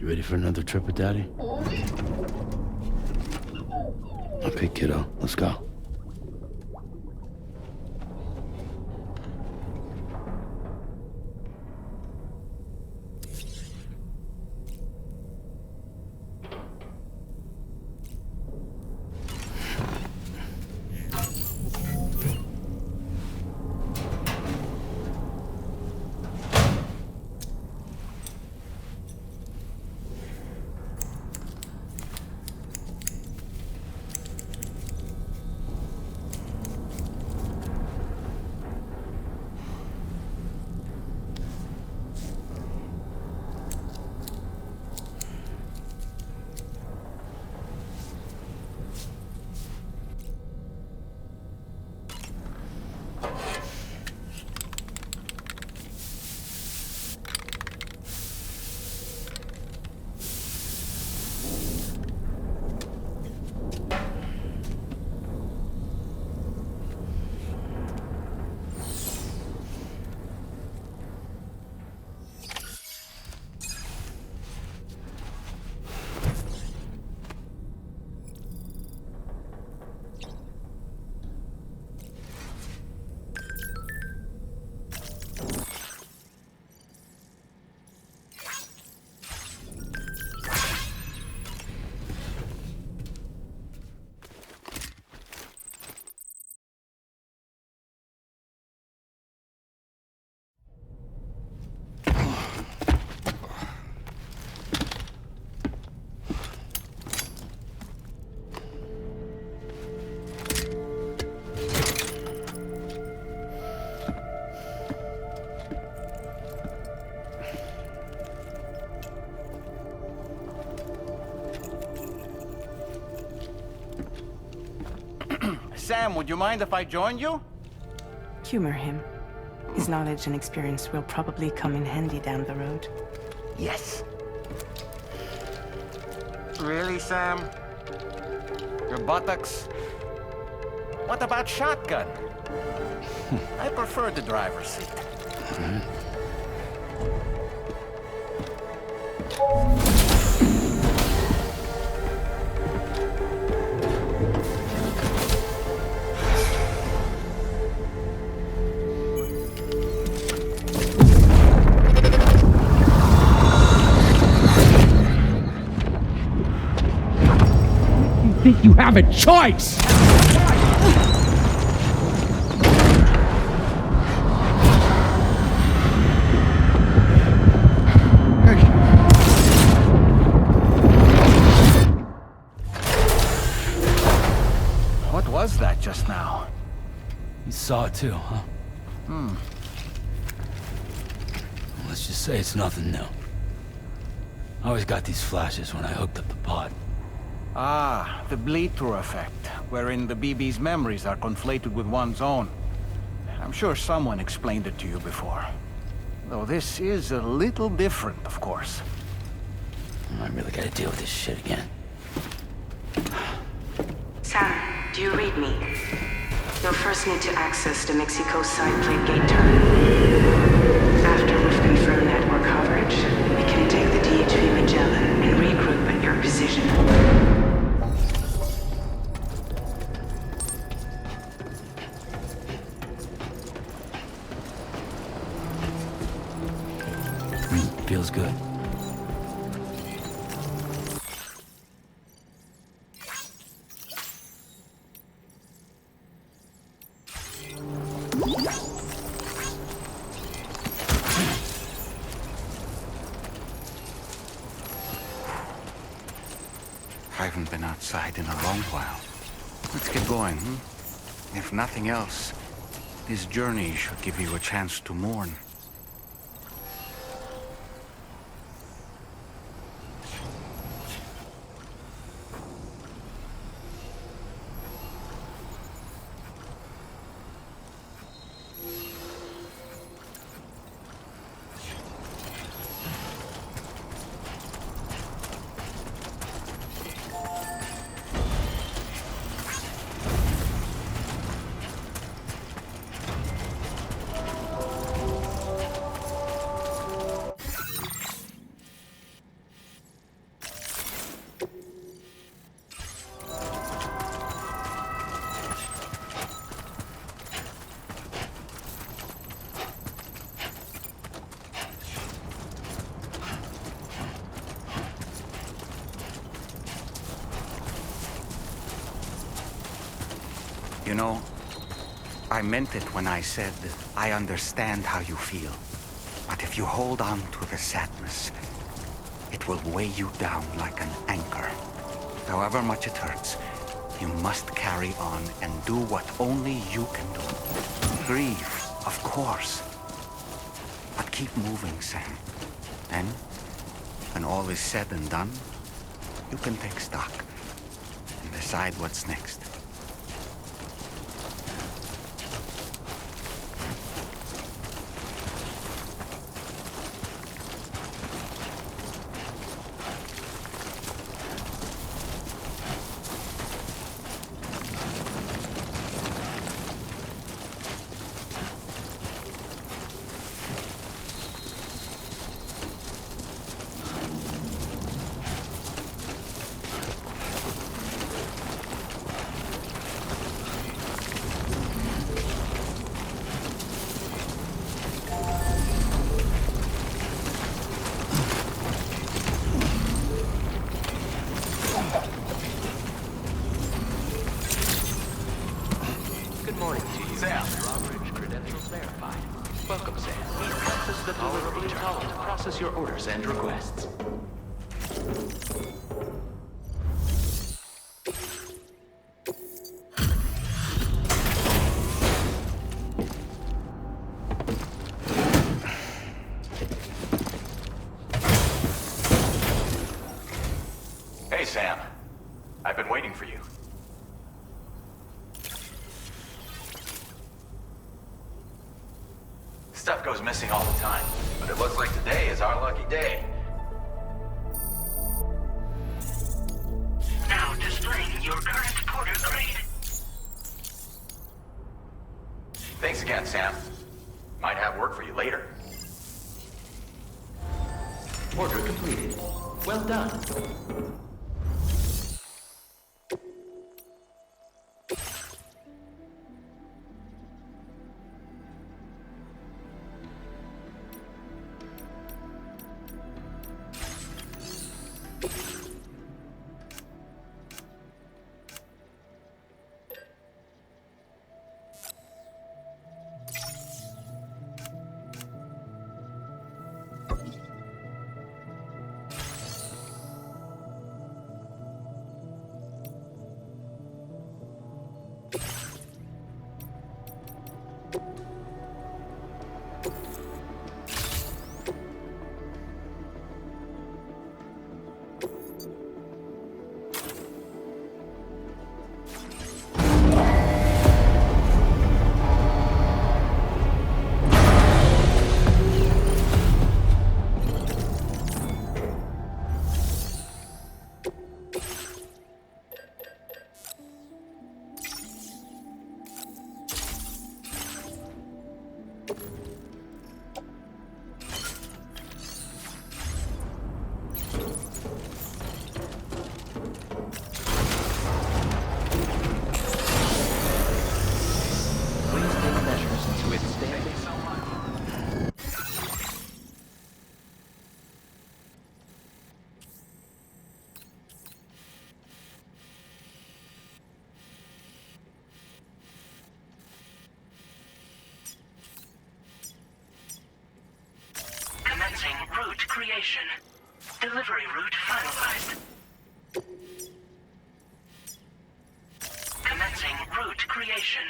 You ready for another trip with Daddy? Okay, kiddo. Let's go. Sam, would you mind if I joined you? Humor him. His knowledge and experience will probably come in handy down the road. Yes. Really, Sam? Your buttocks? What about shotgun? I prefer the driver's seat. Think you have a choice! What was that just now? You saw it too, huh? Let's just say it's nothing new. I always got these flashes when I hooked up the pod. Ah, the bleed-through effect, wherein the BB's memories are conflated with one's own. I'm sure someone explained it to you before. Though this is a little different, of course. I really gotta deal with this shit again. Sam, do you read me? You'll first need to access the Mexico side plate gate terminal. After we've confirmed network coverage, we can take the DHV Magellan and regroup at your position. Feels good. I haven't been outside in a long while. Let's get going, If nothing else, this journey should give you a chance to mourn. You know, I meant it when I said I understand how you feel. But if you hold on to the sadness, it will weigh you down like an anchor. However much it hurts, you must carry on and do what only you can do. Grieve, of course. But keep moving, Sam. Then, when all is said and done, you can take stock and decide what's next. Your orders and requests. Hey, Sam. I've been waiting for you. Stuff goes missing all the time, but it looks like today is our lucky day. Now displaying your current Porter grade. Thanks again, Sam. Might have work for you later. Order completed. Well done. Commencing route creation. Delivery route finalized. Commencing route creation.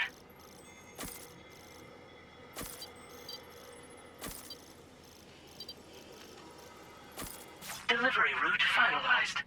Delivery route finalized.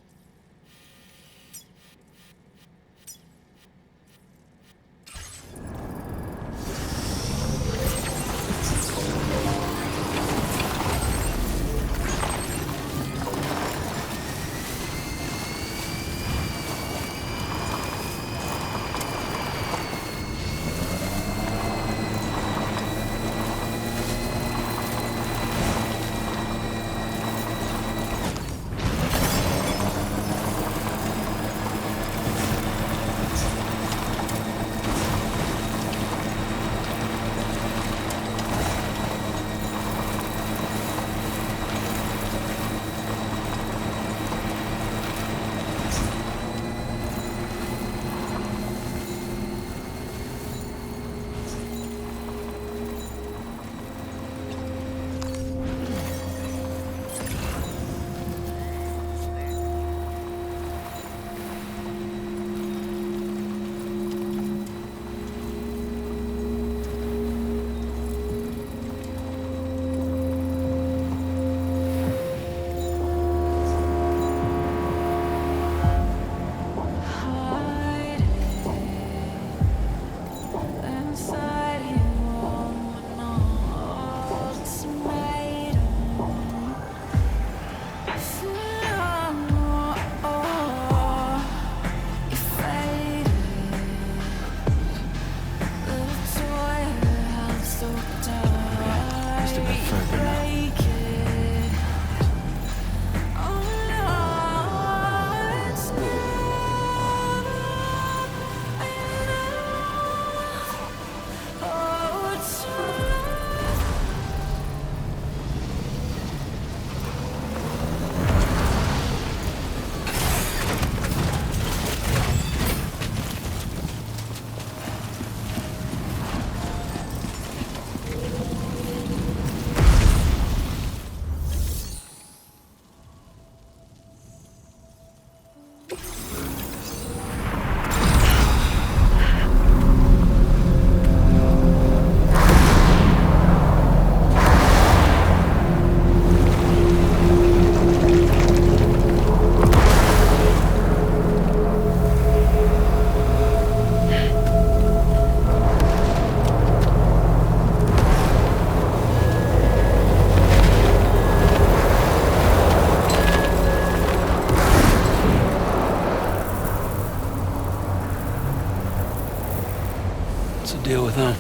What's the deal with them?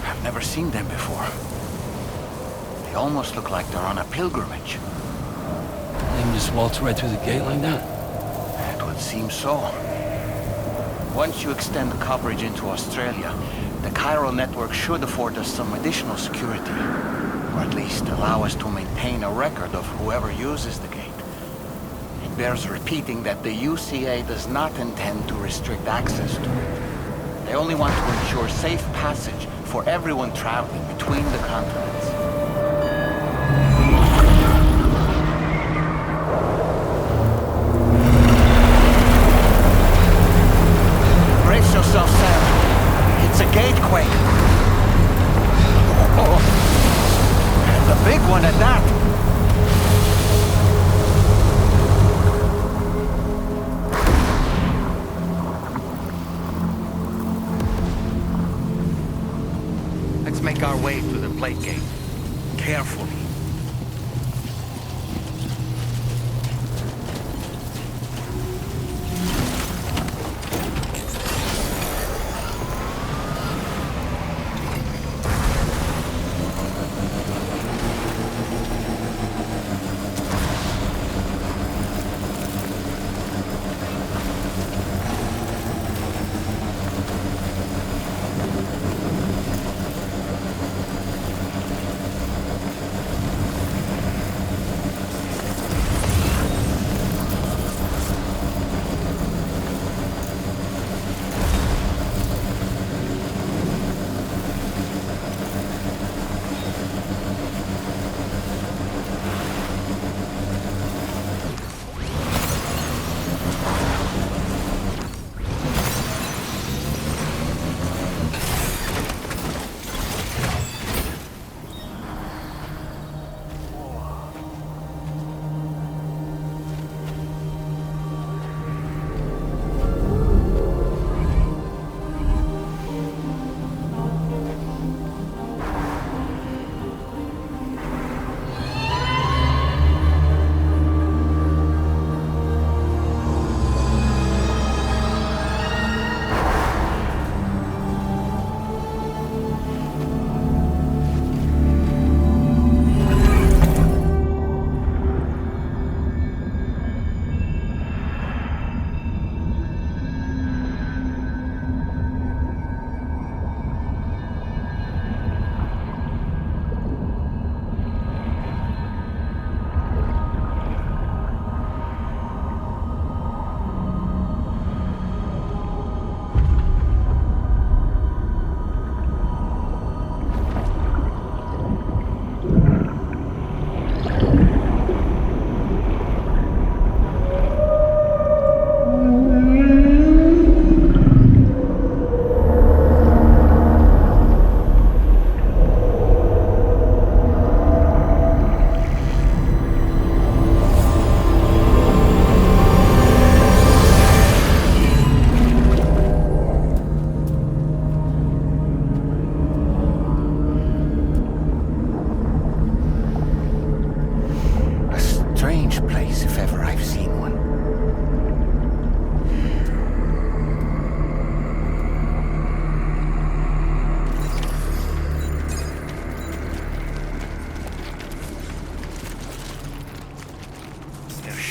I've never seen them before. They almost look like they're on a pilgrimage. They can just waltz right through the gate like that? It would seem so. Once you extend the coverage into Australia, the chiral network should afford us some additional security. Or at least allow us to maintain a record of whoever uses the gate. It bears repeating that the UCA does not intend to restrict access to it. They only want to ensure safe passage for everyone traveling between the continents. Brace yourself, Sam. It's a gatequake. Oh, and a big one at that. Let's make our way to the plate gate. Carefully.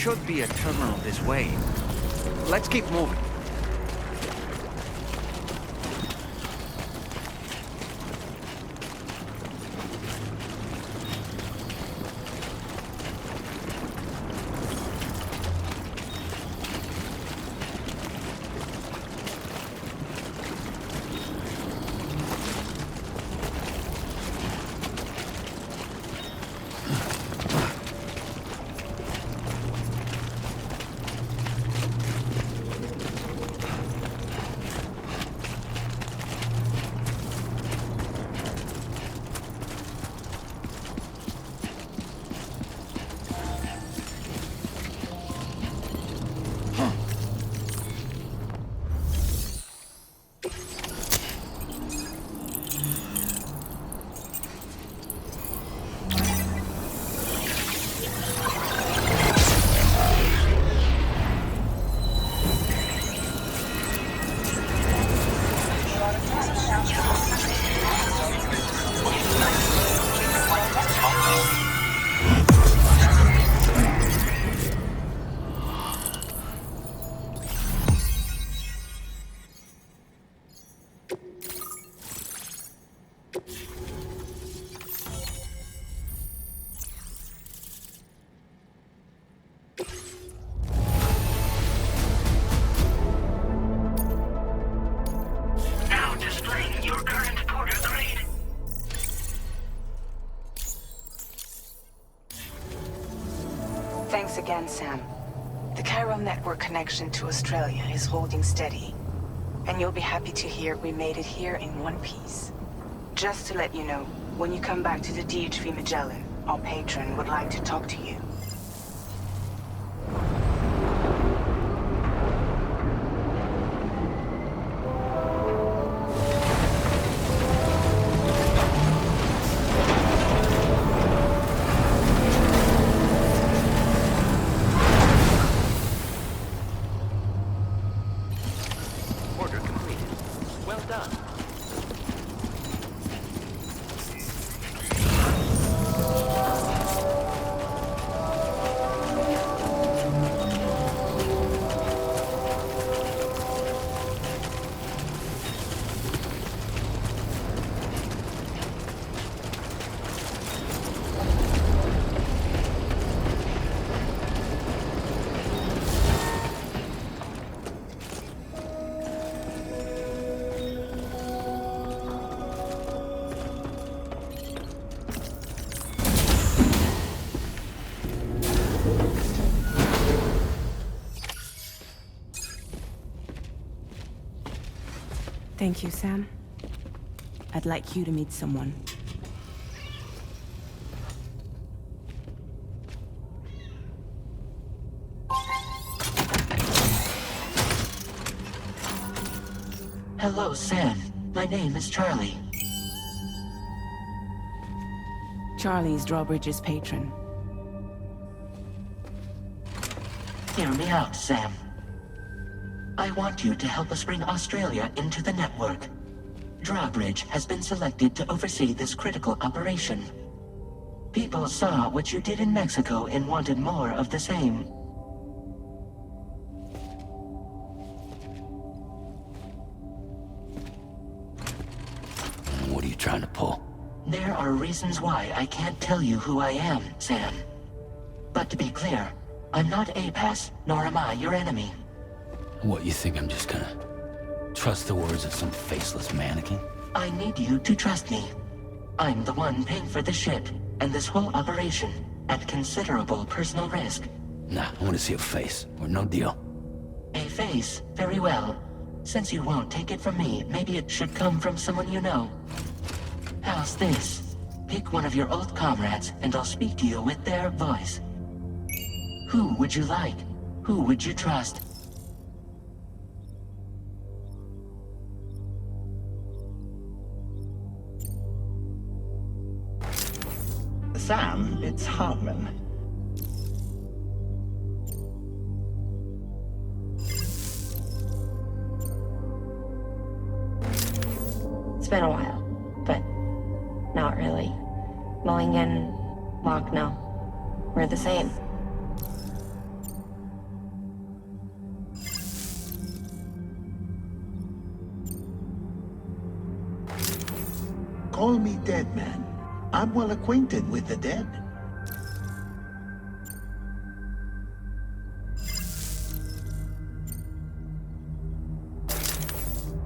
Should be a terminal this way. Let's keep moving. again, Sam. The Cairo network connection to Australia is holding steady. And you'll be happy to hear we made it here in one piece. Just to let you know, when you come back to the DHV Magellan, our patron would like to talk to you. Order completed. Well done. Thank you, Sam. I'd like you to meet someone. Hello, Sam. My name is Charlie. Charlie's Drawbridge's patron. Hear me out, Sam. I want you to help us bring Australia into the network. Drawbridge has been selected to oversee this critical operation. People saw what you did in Mexico and wanted more of the same. What are you trying to pull? There are reasons why I can't tell you who I am, Sam. But to be clear, I'm not APAS, nor am I your enemy. What, you think I'm just gonna trust the words of some faceless mannequin? I need you to trust me. I'm the one paying for the ship and this whole operation at considerable personal risk. Nah, I want to see a face, or no deal. A face? Very well. Since you won't take it from me, maybe it should come from someone you know. How's this? Pick one of your old comrades, and I'll speak to you with their voice. Who would you like? Who would you trust? Sam, it's Hartman. It's been a while, but not really. Mulligan, Lochno, we're the same. Call me dead man. I'm well acquainted with the dead.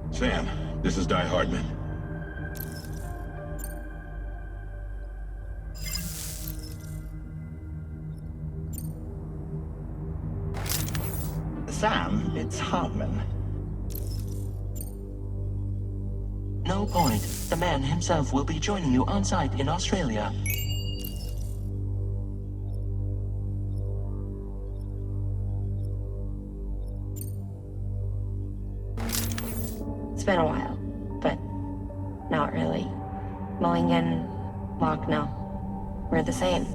Sam, this is Die Hardman. Sam, it's Hartman. No point. The man himself will be joining you on site in Australia. It's been a while, but not really. Mulligan, Lochno, we're the same.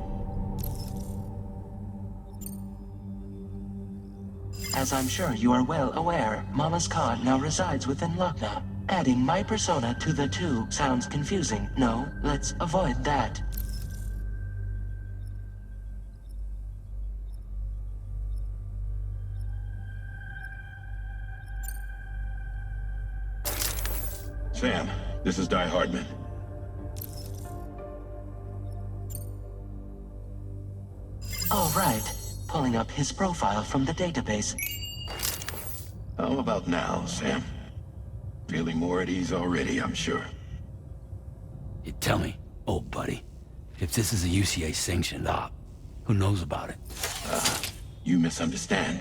As I'm sure you are well aware, Mama's Khan now resides within Lochna. Adding my persona to the two sounds confusing. No, let's avoid that. Sam, this is Die Hardman. All right. Pulling up his profile from the database. How about now, Sam? Feeling more at ease already, I'm sure. You tell me, old buddy, if this is a UCA-sanctioned op, who knows about it? You misunderstand.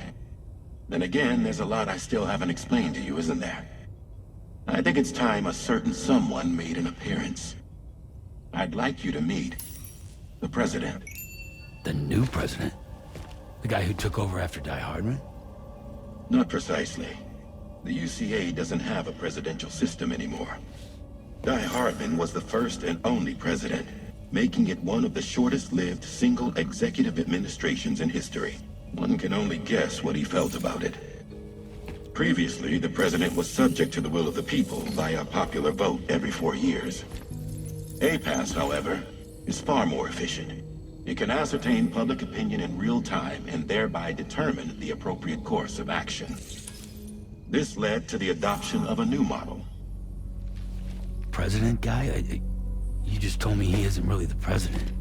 Then again, there's a lot I still haven't explained to you, isn't there? I think it's time a certain someone made an appearance. I'd like you to meet the President. The new president? The guy who took over after Die Hardman? Not precisely. The UCA doesn't have a presidential system anymore. Die Hardman was the first and only president, making it one of the shortest-lived single executive administrations in history. One can only guess what he felt about it. Previously, the president was subject to the will of the people via popular vote every 4 years. APAS, however, is far more efficient. It can ascertain public opinion in real time and thereby determine the appropriate course of action. This led to the adoption of a new model. President guy? You just told me he isn't really the president.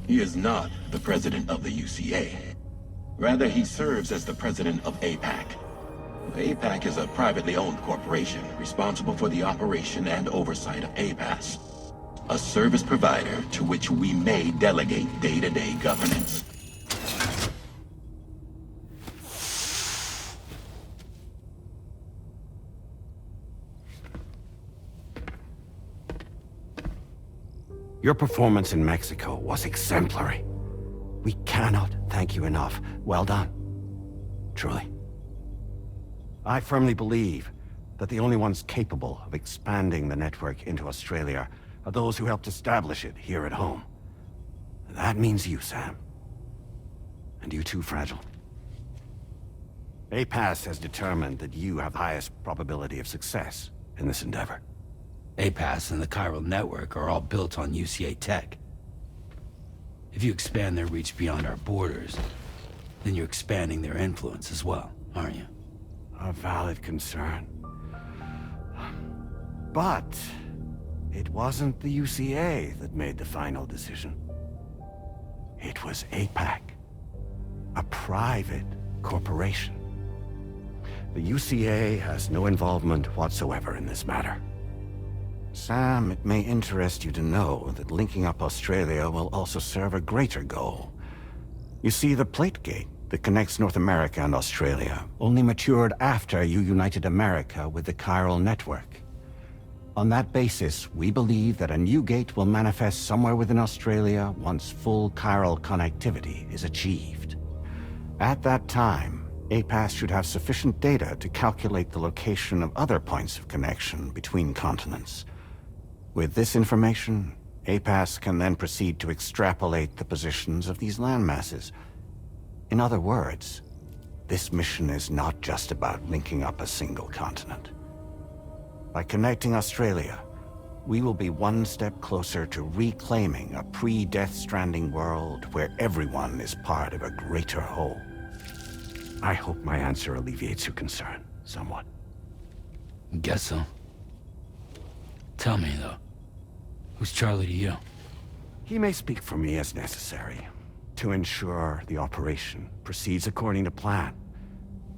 He is not the president of the UCA. Rather, he serves as the president of APAC. APAC is a privately owned corporation responsible for the operation and oversight of APAS, a service provider to which we may delegate day-to-day governance. Your performance in Mexico was exemplary. We cannot thank you enough. Well done. Truly. I firmly believe that the only ones capable of expanding the network into Australia are those who helped establish it here at home. That means you, Sam. And you too, Fragile. APAS has determined that you have the highest probability of success in this endeavor. APAS and the chiral network are all built on UCA tech. If you expand their reach beyond our borders, then you're expanding their influence as well, aren't you? A valid concern. But it wasn't the UCA that made the final decision. It was APAC, a private corporation. The UCA has no involvement whatsoever in this matter. Sam, it may interest you to know that linking up Australia will also serve a greater goal. You see, the plate gate that connects North America and Australia only matured after you united America with the chiral network. On that basis, we believe that a new gate will manifest somewhere within Australia once full chiral connectivity is achieved. At that time, APAS should have sufficient data to calculate the location of other points of connection between continents. With this information, APAS can then proceed to extrapolate the positions of these landmasses. In other words, this mission is not just about linking up a single continent. By connecting Australia, we will be one step closer to reclaiming a pre-Death Stranding world where everyone is part of a greater whole. I hope my answer alleviates your concern somewhat. Guess so. Tell me, though, who's Charlie to you? He may speak for me as necessary to ensure the operation proceeds according to plan.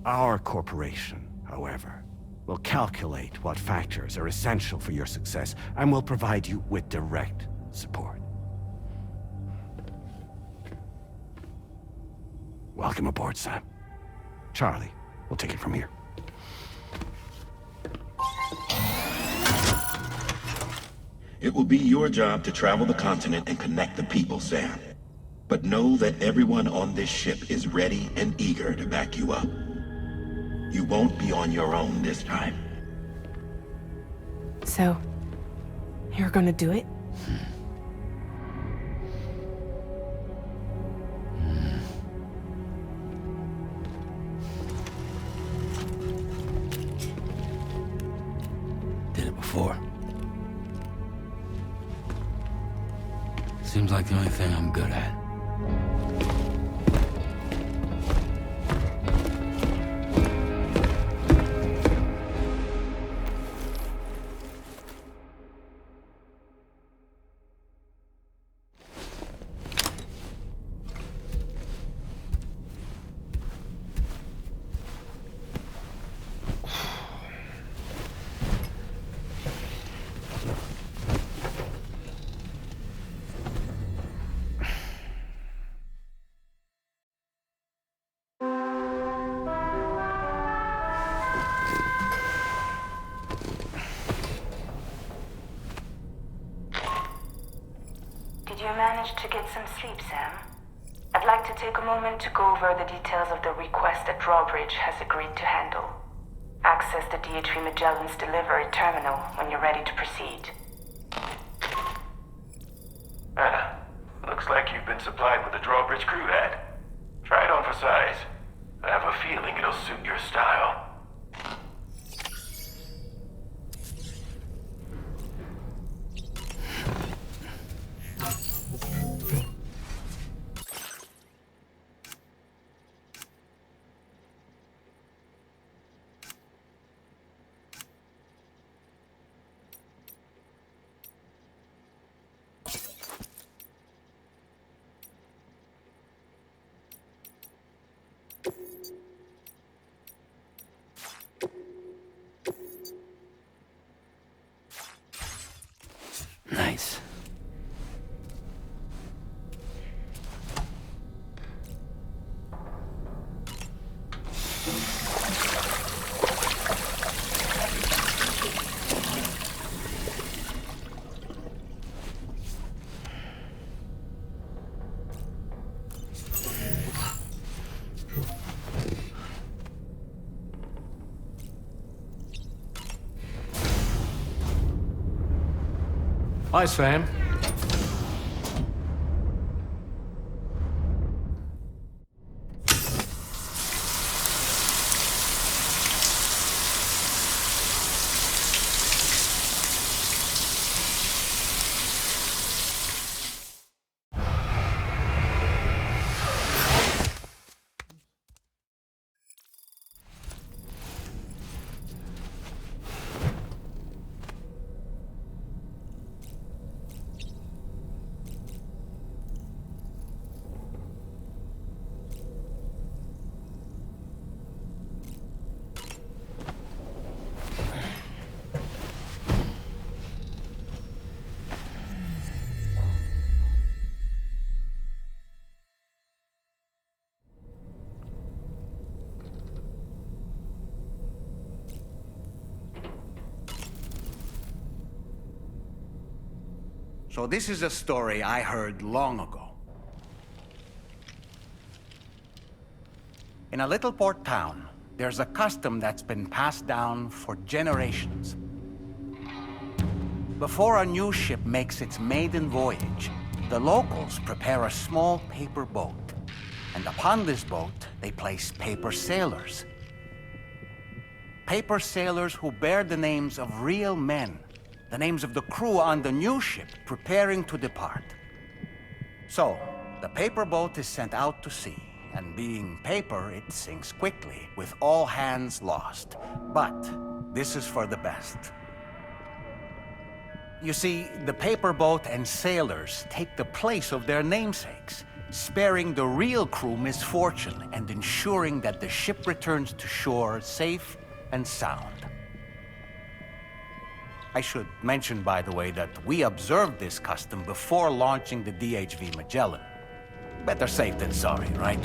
Our corporation, however, will calculate what factors are essential for your success and will provide you with direct support. Welcome aboard, Sam. Charlie, we'll take it from here. It will be your job to travel the continent and connect the people, Sam. But know that everyone on this ship is ready and eager to back you up. You won't be on your own this time. So, you're gonna do it? Did it before. Seems like the only thing I'm good at. you manage to get some sleep, Sam? I'd like to take a moment to go over the details of the request that Drawbridge has agreed to handle. Access the DHV Magellan's delivery terminal when you're ready to proceed. Looks like you've been supplied with a Drawbridge crew head. Try it on for size. I have a feeling it'll suit your style. Nice. Hi, Sam. So this is a story I heard long ago. In a little port town, there's a custom that's been passed down for generations. Before a new ship makes its maiden voyage, the locals prepare a small paper boat. And upon this boat, they place paper sailors. Paper sailors who bear the names of real men. The names of the crew on the new ship preparing to depart. So, the paper boat is sent out to sea, and being paper, it sinks quickly, with all hands lost. But this is for the best. You see, the paper boat and sailors take the place of their namesakes, sparing the real crew misfortune and ensuring that the ship returns to shore safe and sound. I should mention, by the way, that we observed this custom before launching the DHV Magellan. Better safe than sorry, right?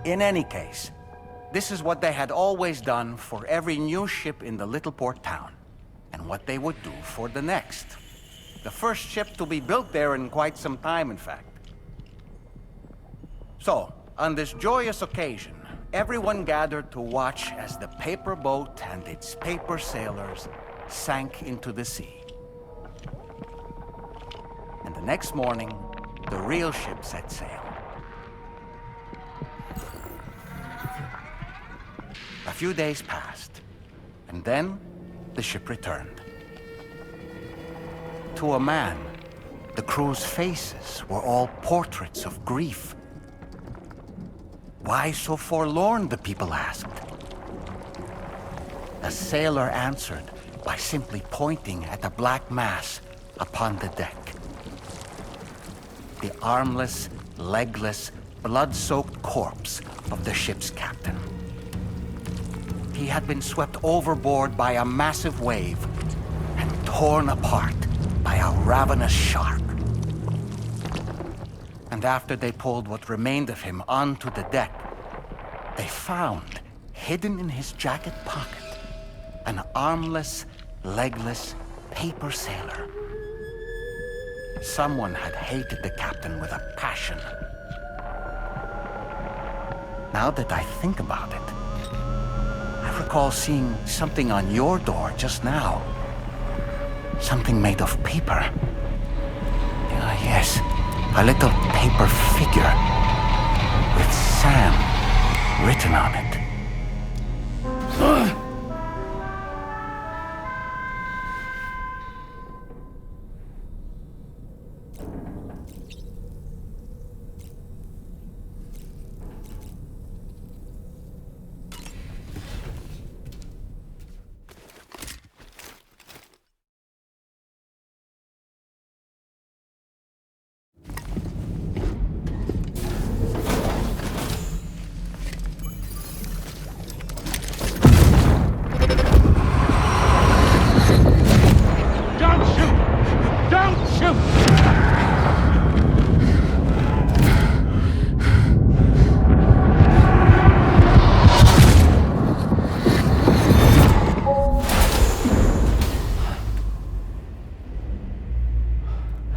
In any case, this is what they had always done for every new ship in the little port town, and what they would do for the next. The first ship to be built there in quite some time, in fact. So, on this joyous occasion, everyone gathered to watch as the paper boat and its paper sailors sank into the sea. And the next morning, the real ship set sail. A few days passed, and then the ship returned. To a man, the crew's faces were all portraits of grief. Why so forlorn, the people asked. A sailor answered by simply pointing at a black mass upon the deck. The armless, legless, blood-soaked corpse of the ship's captain. He had been swept overboard by a massive wave and torn apart by a ravenous shark. And after they pulled what remained of him onto the deck, they found, hidden in his jacket pocket, an armless, legless paper sailor. Someone had hated the captain with a passion. Now that I think about it, I recall seeing something on your door just now. Something made of paper. Ah, yes. A little paper figure with Sam written on it.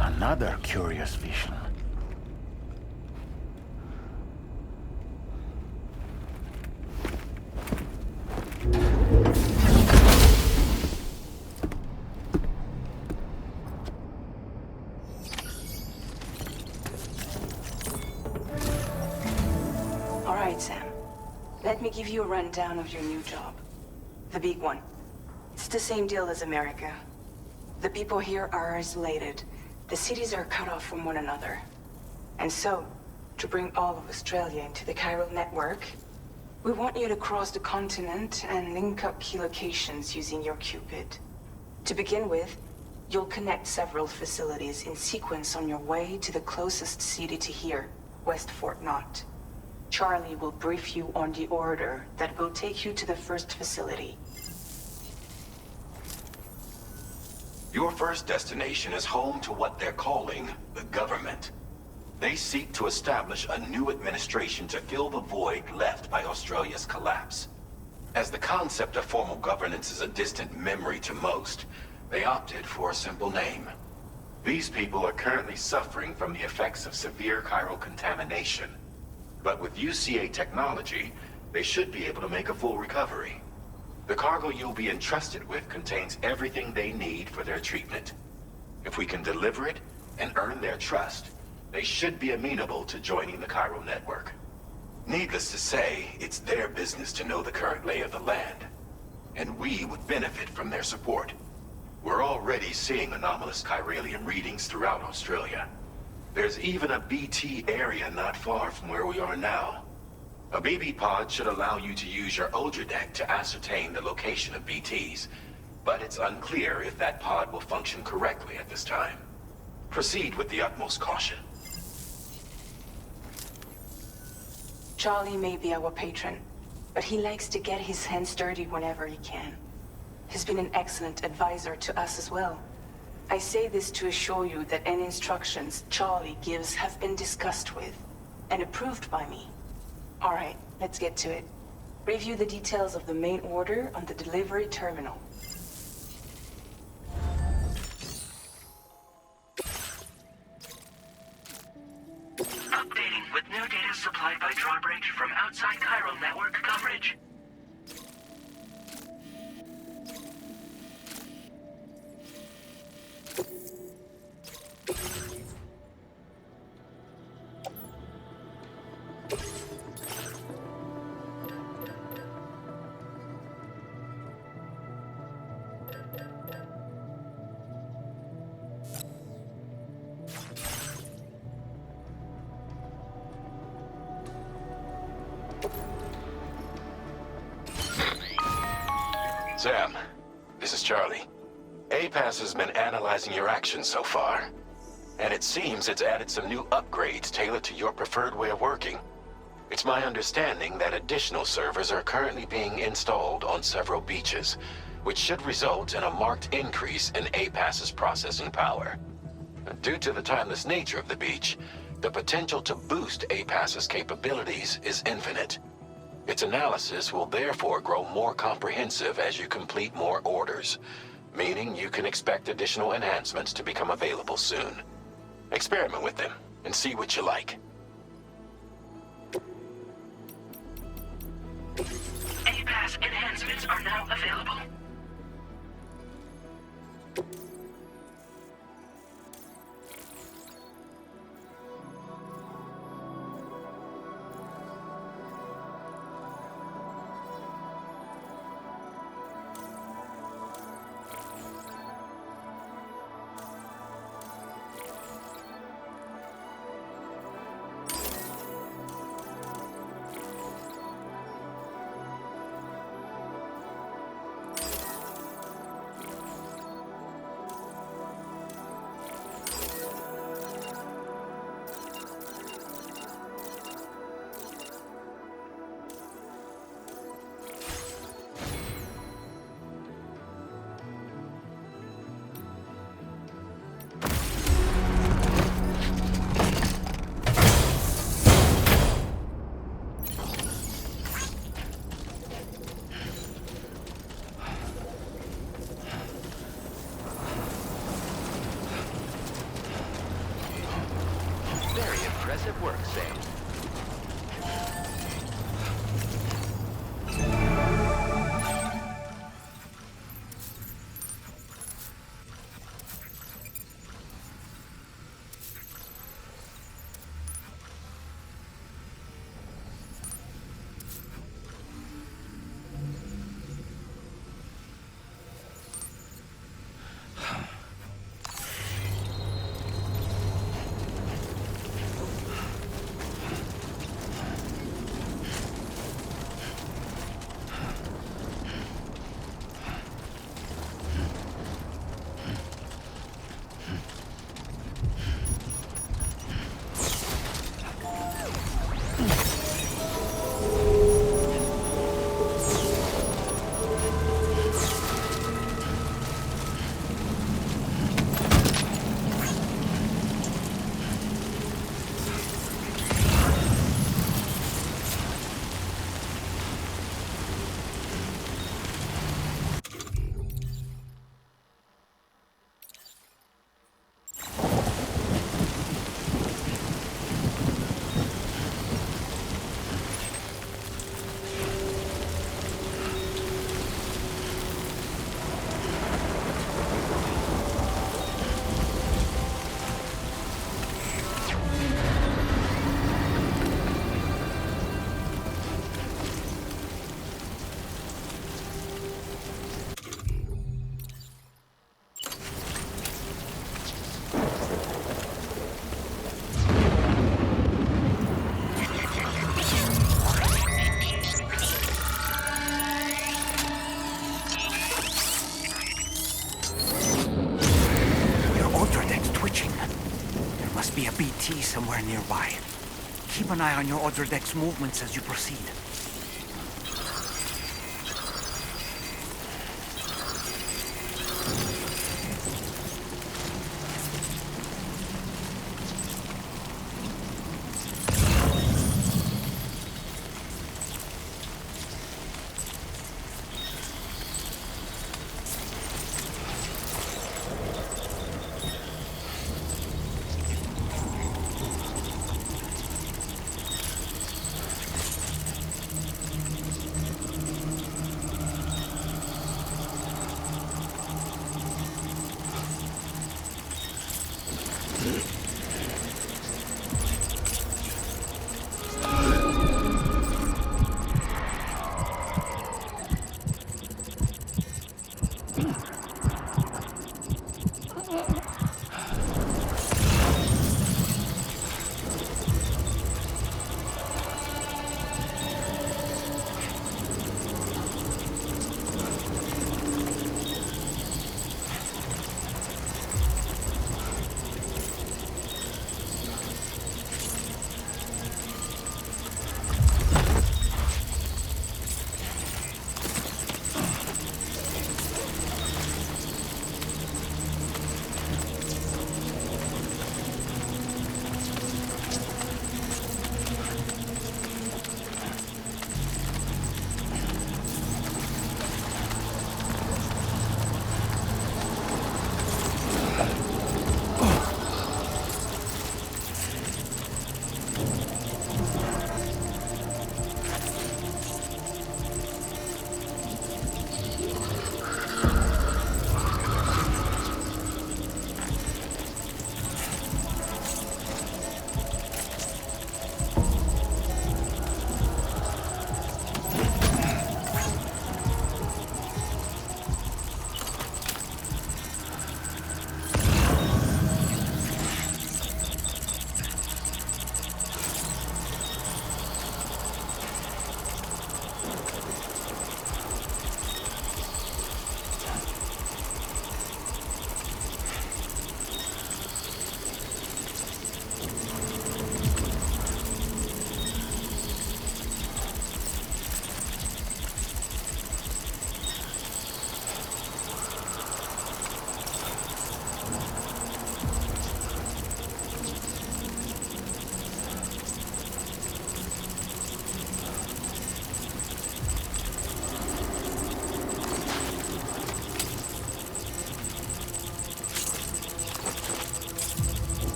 Another curious vision. All right, Sam. Let me give you a rundown of your new job. The big one. It's the same deal as America. The people here are isolated. The cities are cut off from one another. And so, to bring all of Australia into the chiral network, we want you to cross the continent and link up key locations using your Cupid. To begin with, you'll connect several facilities in sequence on your way to the closest city to here, West Fort Knott. Charlie will brief you on the order that will take you to the first facility. Your first destination is home to what they're calling the government. They seek to establish a new administration to fill the void left by Australia's collapse. As the concept of formal governance is a distant memory to most, they opted for a simple name. These people are currently suffering from the effects of severe chiral contamination. But with UCA technology, they should be able to make a full recovery. The cargo you'll be entrusted with contains everything they need for their treatment. If we can deliver it and earn their trust, they should be amenable to joining the chiral network. Needless to say, it's their business to know the current lay of the land, and we would benefit from their support. We're already seeing anomalous chiralium readings throughout Australia. There's even a BT area not far from where we are now. A BB pod should allow you to use your Ultra deck to ascertain the location of BTs, but it's unclear if that pod will function correctly at this time. Proceed with the utmost caution. Charlie may be our patron, but he likes to get his hands dirty whenever he can. He's been an excellent advisor to us as well. I say this to assure you that any instructions Charlie gives have been discussed with and approved by me. All right, let's get to it. Review the details of the main order on the delivery terminal. Updating with new data supplied by Drawbridge from outside chiral network coverage. Sam, this is Charlie. APAS has been analyzing your actions so far, and it seems it's added some new upgrades tailored to your preferred way of working. It's my understanding that additional servers are currently being installed on several beaches, which should result in a marked increase in APAS's processing power. Due to the timeless nature of the beach, the potential to boost APAS's capabilities is infinite. Its analysis will therefore grow more comprehensive as you complete more orders, meaning you can expect additional enhancements to become available soon. Experiment with them, and see what you like. A-Pass enhancements are now available. Very impressive work, Sam. Be a BT somewhere nearby. Keep an eye on your other deck's movements as you proceed.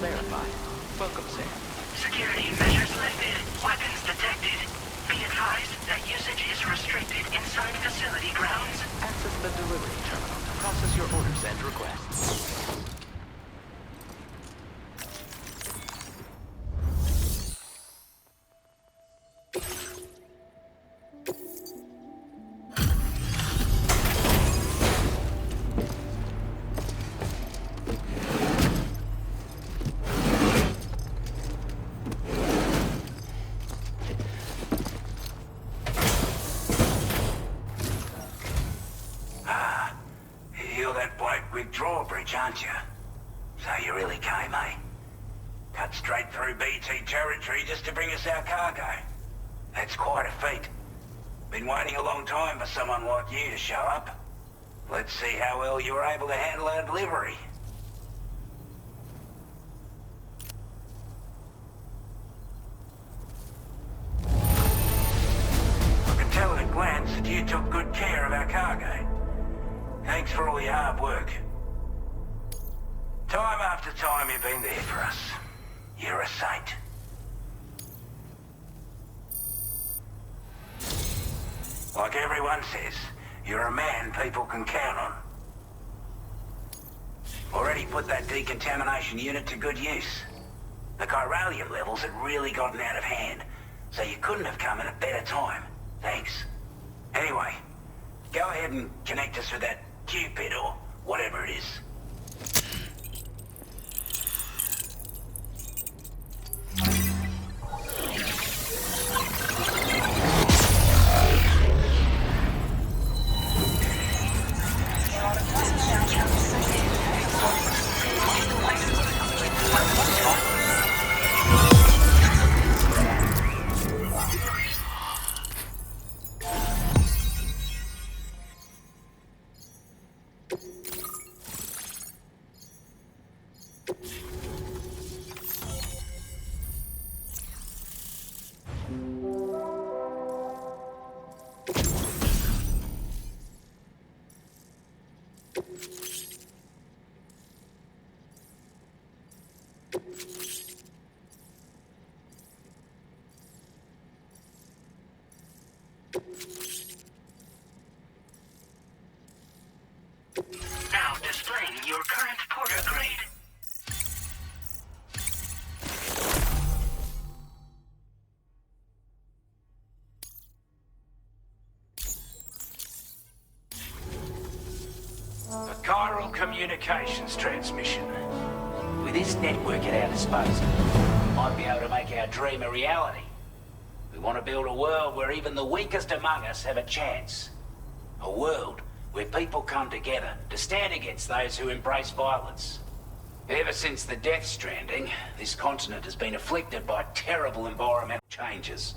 verified. Welcome, Sam. Security measures lifted. Weapons detected. Be advised that usage is restricted inside facility grounds. Access the delivery terminal to process your orders and requests. You're that bloke with drawbridge, aren't you? So you really came, eh? Cut straight through BT territory just to bring us our cargo. That's quite a feat. Been waiting a long time for someone like you to show up. Let's see how well you were able to handle our delivery. I can tell at a glance that you took good care of our cargo. Thanks for all your hard work. Time after time you've been there for us. You're a saint. Like everyone says, you're a man people can count on. Already put that decontamination unit to good use. The chiralium levels had really gotten out of hand, so you couldn't have come at a better time. Thanks. Anyway, go ahead and connect us with that Cupid or whatever it is. Now displaying your current porter grade. A chiral communications transmission. With this network at our disposal, we might be able to make our dream a reality. We want to build a world where even the weakest among us have a chance. A world where people come together to stand against those who embrace violence. Ever since the Death Stranding, this continent has been afflicted by terrible environmental changes.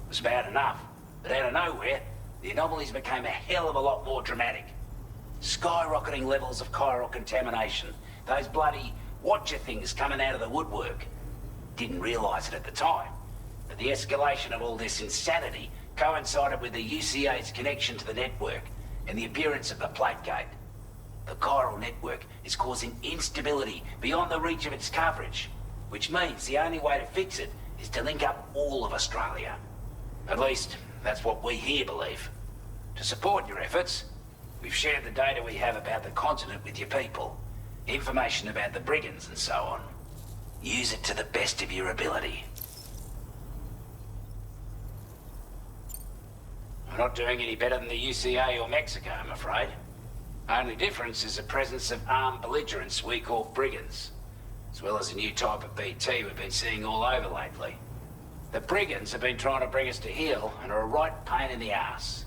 It was bad enough, but out of nowhere, the anomalies became a hell of a lot more dramatic. Skyrocketing levels of chiral contamination, those bloody watcher things coming out of the woodwork. Didn't realize it at the time, but the escalation of all this insanity coincided with the UCA's connection to the network and the appearance of the plate gate. The chiral network is causing instability beyond the reach of its coverage, which means the only way to fix it is to link up all of Australia. At least, that's what we here believe. To support your efforts, we've shared the data we have about the continent with your people, information about the brigands and so on. Use it to the best of your ability. We're not doing any better than the UCA or Mexico, I'm afraid. Only difference is the presence of armed belligerents we call brigands, as well as a new type of BT we've been seeing all over lately. The brigands have been trying to bring us to heel and are a right pain in the ass.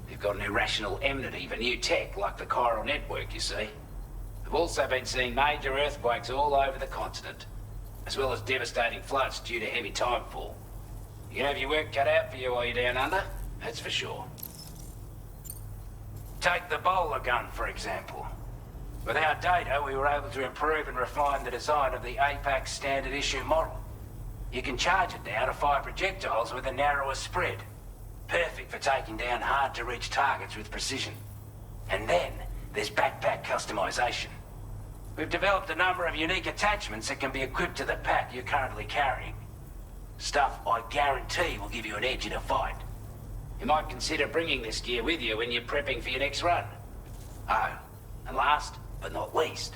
They've got an irrational enmity for new tech like the chiral network, you see. We've also been seeing major earthquakes all over the continent, as well as devastating floods due to heavy timefall. You have your work cut out for you while you're down under, that's for sure. Take the bowler gun, for example. With our data, we were able to improve and refine the design of the APAC standard issue model. You can charge it now to fire projectiles with a narrower spread. Perfect for taking down hard-to-reach targets with precision. And then, there's backpack customization. We've developed a number of unique attachments that can be equipped to the pack you're currently carrying. Stuff I guarantee will give you an edge in a fight. You might consider bringing this gear with you when you're prepping for your next run. Oh, and last but not least,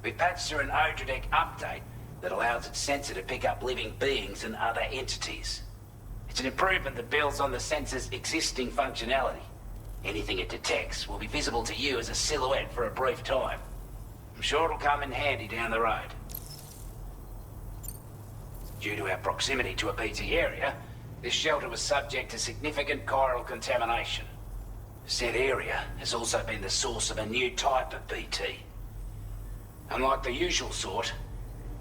we patched through an Odradek update that allows its sensor to pick up living beings and other entities. It's an improvement that builds on the sensor's existing functionality. Anything it detects will be visible to you as a silhouette for a brief time. I'm sure it'll come in handy down the road. Due to our proximity to a BT area, this shelter was subject to significant chiral contamination. Said area has also been the source of a new type of BT. Unlike the usual sort,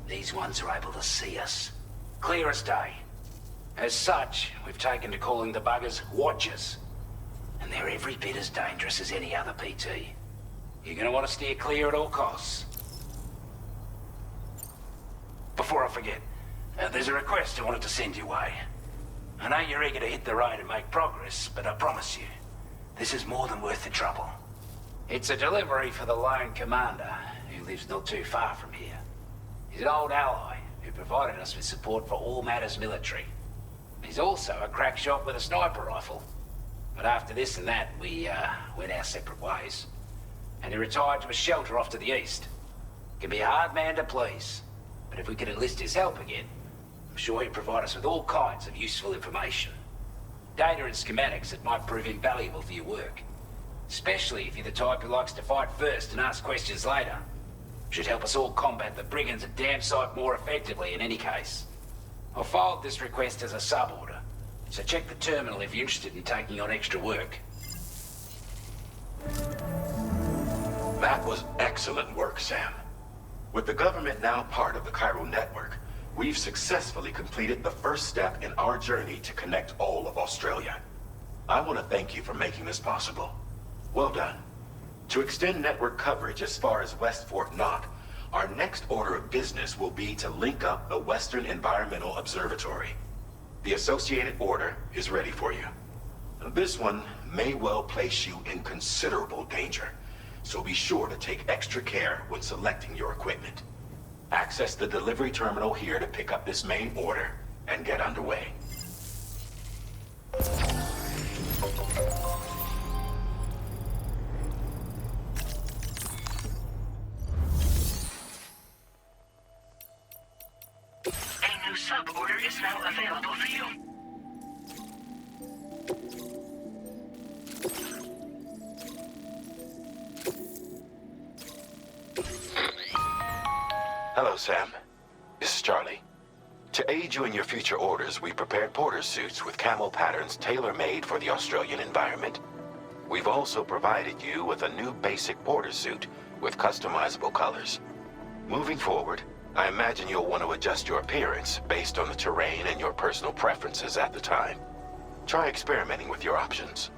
these ones are able to see us. Clear as day. As such, we've taken to calling the buggers Watchers. And they're every bit as dangerous as any other BT. You're gonna want to steer clear at all costs. Before I forget, there's a request I wanted to send your way. I know you're eager to hit the road and make progress, but I promise you, this is more than worth the trouble. It's a delivery for the lone commander, who lives not too far from here. He's an old ally who provided us with support for all matters military. He's also a crack shot with a sniper rifle. But after this and that, we went our separate ways. And he retired to a shelter off to the east. Can be a hard man to please, but if we could enlist his help again, I'm sure he'd provide us with all kinds of useful information. Data and schematics that might prove invaluable for your work. Especially if you're the type who likes to fight first and ask questions later. Should help us all combat the brigands a damn sight more effectively in any case. I've filed this request as a sub-order, so check the terminal if you're interested in taking on extra work. That was excellent work, Sam. With the government now part of the chiral network, we've successfully completed the first step in our journey to connect all of Australia. I want to thank you for making this possible. Well done. To extend network coverage as far as West Fort Knott, our next order of business will be to link up the Western Environmental Observatory. The associated order is ready for you. This one may well place you in considerable danger, so be sure to take extra care when selecting your equipment. Access the delivery terminal here to pick up this main order and get underway. A new sub-order is now available for you. Hello, Sam. This is Charlie. To aid you in your future orders, we prepared porter suits with camo patterns tailor-made for the Australian environment. We've also provided you with a new basic porter suit with customizable colors. Moving forward, I imagine you'll want to adjust your appearance based on the terrain and your personal preferences at the time. Try experimenting with your options.